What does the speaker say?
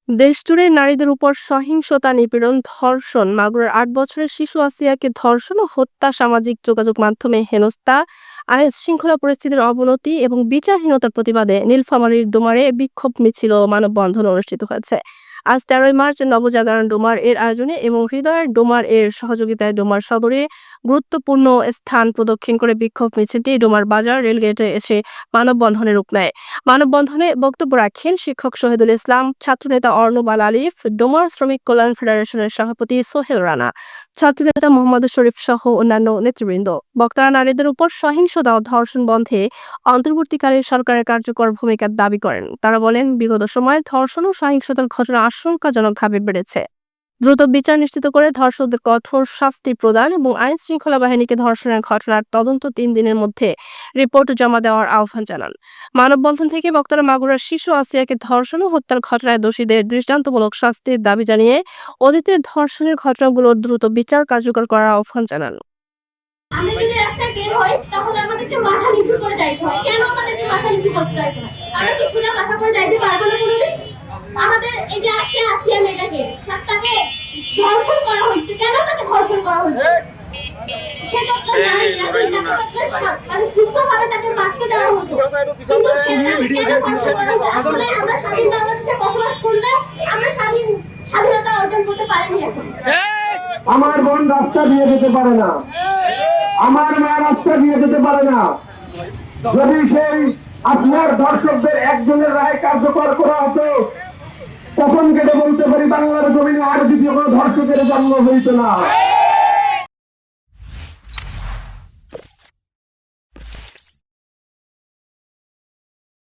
দেশজুড়ে নারীদের উপর সহিংসতা, নিপীড়ন, ধর্ষণ, মাগুরার ৮ বছরের শিশু আসিয়াকে ধর্ষণ ও হত্যা, সামাজিক যোগাযোগ মাধ্যমে হেনস্থা, আইনশৃঙ্খলা পরিস্থিতির অবনতি এবং বিচারহীনতার প্রতিবাদে নীলফামারীর ডোমারে বিক্ষোভ মিছিল ও মানববন্ধন অনুষ্ঠিত হয়েছে। আজ ১৩ই মার্চ নবজাগরণ ডোমার এর আয়োজনে এবং হৃদয়ের ডোমার এর সহযোগিতায় ডোমার সদরে গুরুত্বপূর্ণ স্থান প্রদক্ষিণ করে বিক্ষোভ মিছিলটি ডোমার বাজার রেলগেটে এসে মানববন্ধনে রূপ নেয়। মানববন্ধনে বক্তব্য রাখেন শিক্ষক শহীদুল ইসলাম, ছাত্রনেতা অর্ণব আল আলিফ, ডোমার শ্রমিক কল্যাণ ফেডারেশনের সভাপতি সোহেল রানা, ছাত্রনেতা মোহাম্মদ শরীফ সহ অন্যান্য নেতৃবৃন্দ। বক্তারা নারীদের উপর সহিংসতা ও ধর্ষণ বন্ধে অন্তর্বর্তীকালীন সরকারের কার্যকর ভূমিকার দাবি করেন। তারা বলেন, বিগত সময়ে ধর্ষণ ও সহিংসতার ঘটনা আশঙ্কাজনকভাবে বেড়েছে। দ্রুত বিচার নিশ্চিত করে ধর্ষকদের কঠোর শাস্তি প্রদান এবং আইন শৃঙ্খলা বাহিনীকে ধর্ষণের ঘটনার তদন্ত ৩ দিনের মধ্যে রিপোর্ট জমা দেওয়ার আহ্বান জানান। মানববন্ধন থেকে বক্তারা মাগুরার শিশু আসিয়াকে ধর্ষণ ও হত্যার ঘটনায় দোষীদের দৃষ্টান্তমূলক শাস্তির দাবি জানিয়ে অতীতের ধর্ষণের ঘটনাগুলোর দ্রুত বিচার কার্যকর করার আহ্বান জানান। আমরা যদি রাস্তায় বের হই তাহলে আমাদেরকে মাথা নিচু করে যাইতে হয়। কেন আমাদেরকে মাথা নিচু করতে হয়? আমরা কি সোজা মাথা করে যাইতে পারবো না কোনোদিন? আমাদের এই যে আজকে আসিয়া মেয়েটাকে তাকে ধর্ষণ করা হয়েছে, কেন তাকে ধর্ষণ করা হয়েছে? সে তো একটা নারী, মানে সুস্থভাবে তাকে বাঁচতে দেওয়া হতো, কিন্তু কেন ধর্ষণ করা হয়েছে? আমরা স্বাধীন বাংলাদেশে বসবাস করলে আমরা স্বাধীনতা অর্জন করতে পারিনি এখন। আমার বোন রাস্তা দিয়ে যেতে পারে না, আমার মা রাস্তা দিয়ে যেতে পারে না। যদি সেই আপনার দর্শকদের একজনের রায় কার্যকর করা হতো, তখন কেটে বলতে পারি বাংলার জমিনে আর দ্বিতীয় কোনো ধর্ষকের জন্ম হইত না।